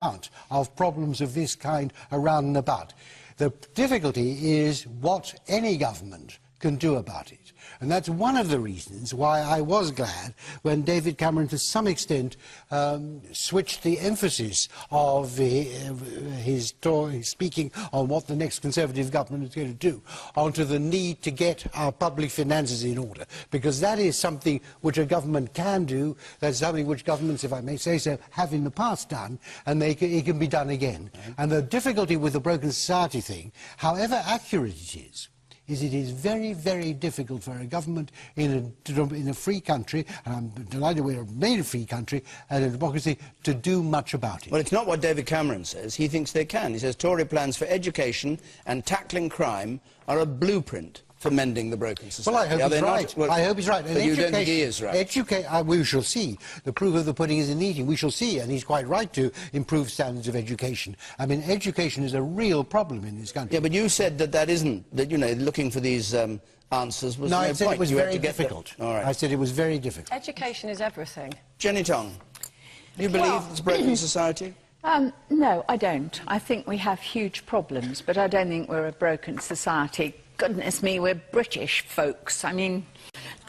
of problems of this kind around and about. The difficulty is what any government can do about it. And that's one of the reasons why I was glad when David Cameron, to some extent, switched the emphasis of his speaking on what the next Conservative government is going to do onto the need to get our public finances in order. Because that is something which a government can do, that's something which governments, if I may say so, have in the past done, and it can be done again. And the difficulty with the broken society thing, however accurate it is it is very, very difficult for a government in a free country, and I'm delighted we're made a free country and a democracy, to do much about it. Well, it's not what David Cameron says. He thinks they can. He says Tory plans for education and tackling crime are a blueprint for mending the broken society. Well, I hope he's right. Well, I hope he's right. But you don't think he is right? We shall see. The proof of the pudding is in the eating. We shall see, and he's quite right to improve standards of education. I mean, education is a real problem in this country. Yeah, but you said that isn't, that, you know, looking for these answers was no no I said point. It was very difficult. All right. I said it was very difficult. Education is everything. Jenny Tong, do you believe it's a broken society? No, I don't. I think we have huge problems, but I don't think we're a broken society. Goodness me, we're British folks. I mean,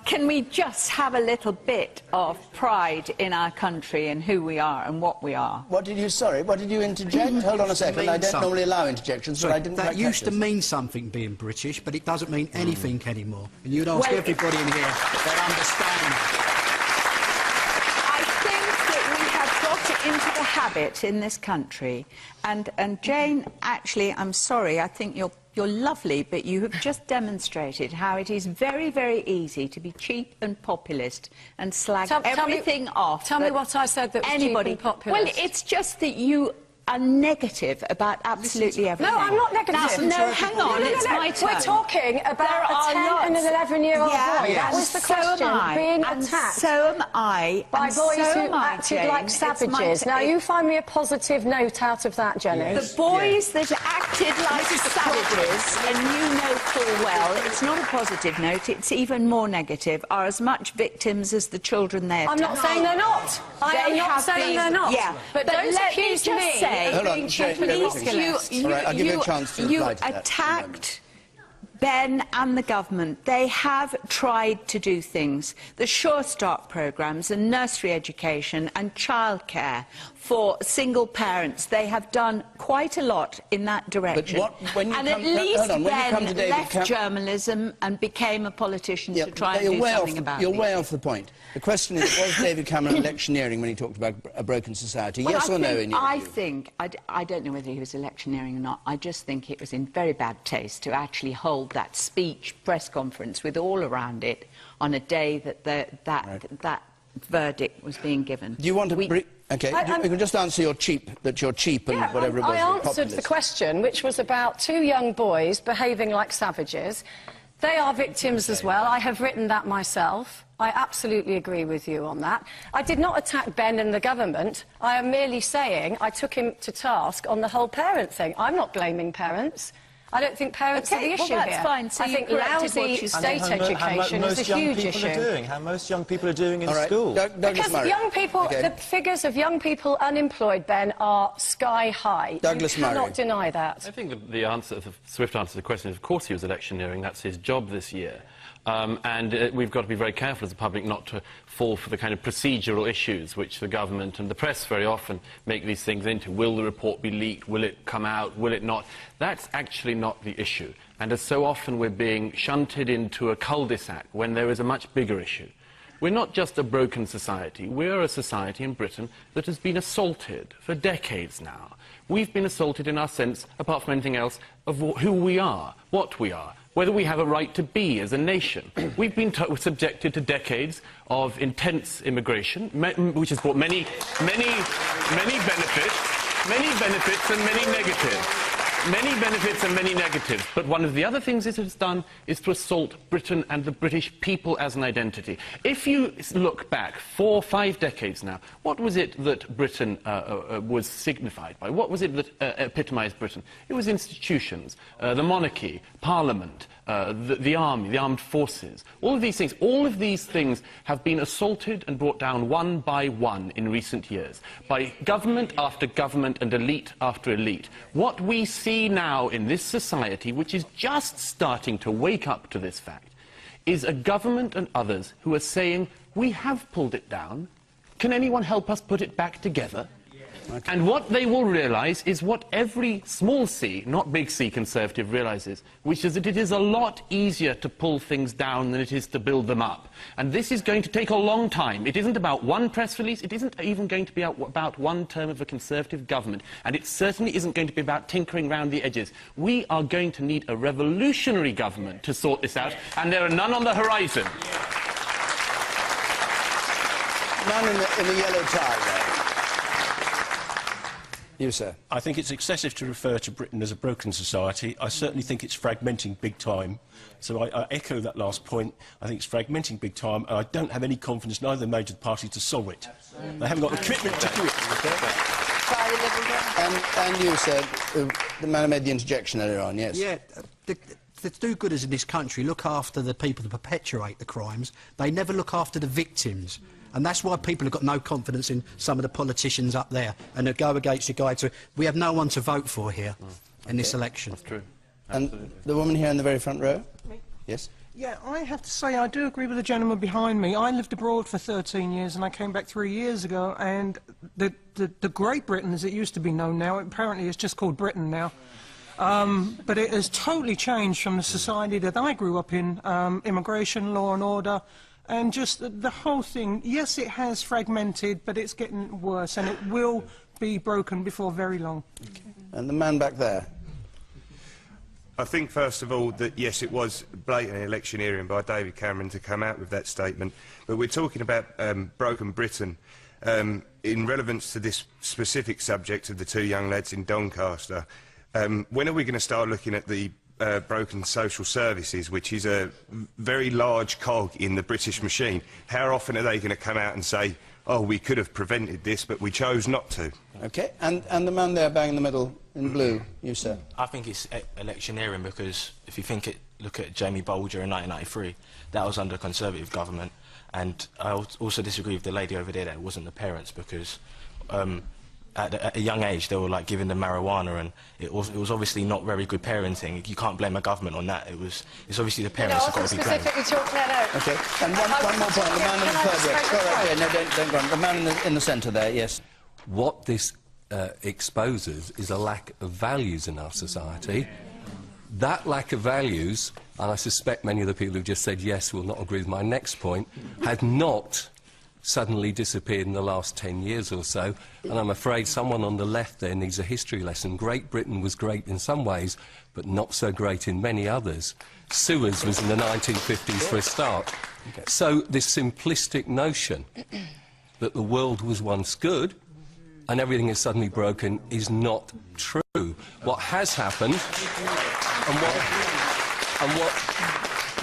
can we just have a little bit of pride in our country and who we are and what we are? What did you interject? Hold on a second, I don't normally allow interjections, but I didn't That used to mean something, being British, but it doesn't mean anything anymore. And you'd ask everybody in here, they'd understand that. Into the habit in this country, and Jane, actually, I'm sorry, I think you're lovely, but you have just demonstrated how it is very, very easy to be cheap and populist and slag everything off. Tell me what I said that was cheap and populist. Well, it's just that you are negative about absolutely everything. No, I'm not negative. No, hang on, it's my turn. We're talking about a 10 and an 11-year-old boy. That was the question, being attacked. So am I. By boys who acted like savages. Now, you find me a positive note out of that, Jenny. The boys that acted like savages, and you know full well, it's not a positive note, it's even more negative, are as much victims as the children they attacked. I'm not saying they're not. I am not saying they're not. Yeah, but don't accuse me. Hold on, all right, I'll give you a chance to reply to that. You attacked Ben and the government. They have tried to do things. The Sure Start programmes and nursery education and childcare for single parents. They have done quite a lot in that direction. And at least Ben left journalism and became a politician to try and do something about it. You're way off the point. The question is, was David Cameron electioneering when he talked about a broken society? Well, yes or no, in your view? I don't know whether he was electioneering or not. I just think it was in very bad taste to actually hold that speech, press conference with all around it on a day that that verdict was being given. Do you want to... OK, you can just answer you're cheap and whatever it was. I answered the question, which was about two young boys behaving like savages. They are victims as well. I have written that myself. I absolutely agree with you on that. I did not attack Ben and the government. I am merely saying I took him to task on the whole parent thing. I'm not blaming parents. I don't think parents are the issue that's here. Fine. So I think lousy state education is a huge issue. How most young people are doing in school. Because young people, the figures of young people unemployed, Ben, are sky high. Douglas You cannot deny that. I think the answer, the swift answer to the question is, of course he was electioneering. That's his job this year. We've got to be very careful as a public not to fall for the kind of procedural issues which the government and the press very often make these things into. Will the report be leaked? Will it come out? Will it not? That's actually not the issue. And as so often we're being shunted into a cul-de-sac when there is a much bigger issue. We're not just a broken society. We're a society in Britain that has been assaulted for decades now. We've been assaulted in our sense, apart from anything else, of who we are, what we are, whether we have a right to be as a nation. We've been subjected to decades of intense immigration, which has brought many benefits and many negatives. many benefits and many negatives, but one of the other things it has done is to assault Britain and the British people as an identity. If you look back 4 or 5 decades now, what was it that Britain was signified by? What was it that epitomised Britain? It was institutions, the monarchy, Parliament, the army, the armed forces. All of these things have been assaulted and brought down one by one in recent years by government after government and elite after elite. What we see now in this society, which is just starting to wake up to this fact, is a government and others who are saying, we have pulled it down. Can anyone help us put it back together? Okay. And what they will realise is what every small c, not big C, Conservative realises, which is that it is a lot easier to pull things down than it is to build them up. And this is going to take a long time. It isn't about one press release, it isn't even going to be about one term of a Conservative government, and it certainly isn't going to be about tinkering round the edges. We are going to need a revolutionary government to sort this out, and there are none on the horizon. None in the yellow tie there. You, sir. I think it's excessive to refer to Britain as a broken society. I certainly think it's fragmenting big time. So I echo that last point. I think it's fragmenting big time, and I don't have any confidence in either major party to solve it. They haven't got the commitment to do it. And you, sir, the man who made the interjection earlier on, yes. Yeah, the do-gooders in this country look after the people that perpetuate the crimes. They never look after the victims. And that's why people have got no confidence in some of the politicians up there and they go against the guy. We have no one to vote for here in this election. That's true. And the woman here in the very front row? Me? Yes? Yeah, I have to say I do agree with the gentleman behind me. I lived abroad for 13 years and I came back 3 years ago, and the Great Britain, as it used to be known now, apparently it's just called Britain now. But it has totally changed from the society that I grew up in. Immigration, law and order, and just the whole thing. Yes, it has fragmented, but it's getting worse, and it will be broken before very long. Okay. And the man back there? I think, first of all, that yes, it was blatant electioneering by David Cameron to come out with that statement, but we're talking about broken Britain. In relevance to this specific subject of the 2 young lads in Doncaster, when are we going to start looking at the broken social services, which is a very large cog in the British machine? How often are they going to come out and say, oh, we could have prevented this, but we chose not to? OK. And the man there bang in the middle in blue, you, sir? I think it's electioneering because if you look at Jamie Bolger in 1993, that was under a Conservative government. And I also disagree with the lady over there that it wasn't the parents, because at a young age they were like giving them marijuana, and it was obviously not very good parenting. You can't blame a government on that. It's obviously the parents who've got to be blamed. OK, and one more point. The man in the third row. Sorry, no, don't go on. The man in the centre there, yes. What this exposes is a lack of values in our society. That lack of values, and I suspect many of the people who just said yes will not agree with my next point, had not suddenly disappeared in the last 10 years or so, and I'm afraid someone on the left there needs a history lesson. Great Britain was great in some ways, but not so great in many others. Suez was in the 1950s for a start. So this simplistic notion that the world was once good and everything is suddenly broken is not true. What has happened, and what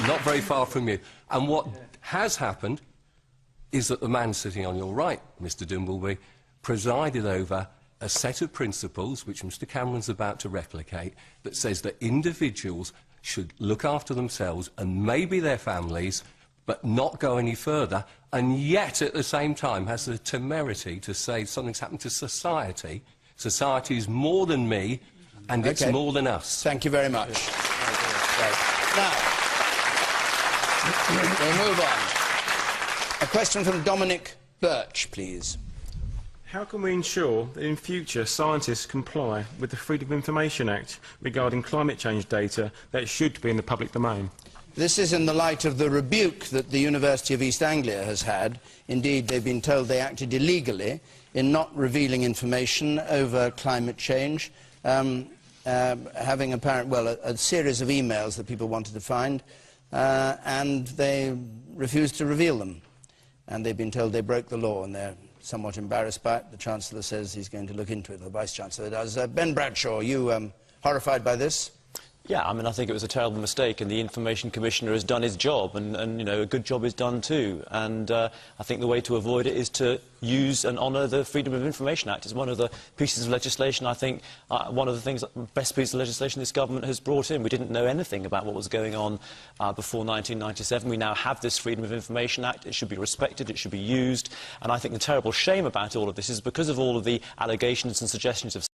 not very far from you, and what has happened is that the man sitting on your right, Mr Dimbleby, presided over a set of principles, which Mr Cameron's about to replicate, that says that individuals should look after themselves and maybe their families, but not go any further, and yet at the same time has the temerity to say something's happened to society. Society is more than me, and it's more than us. Thank you very much. Now, we'll move on. A question from Dominic Birch, please. How can we ensure that in future scientists comply with the Freedom of Information Act regarding climate change data that should be in the public domain? This is in the light of the rebuke that the University of East Anglia has had. Indeed, they've been told they acted illegally in not revealing information over climate change, having a series of emails that people wanted to find, and they refused to reveal them. And they've been told they broke the law, and they're somewhat embarrassed by it. The Chancellor says he's going to look into it, the Vice-Chancellor does. Ben Bradshaw, you horrified by this? Yeah, I mean, I think it was a terrible mistake, and the Information Commissioner has done his job, and you know, a good job is done too. And I think the way to avoid it is to use and honour the Freedom of Information Act. It's one of the pieces of legislation, I think, one of the best pieces of legislation this government has brought in. We didn't know anything about what was going on before 1997. We now have this Freedom of Information Act. It should be respected, it should be used. And I think the terrible shame about all of this is because of all of the allegations and suggestions of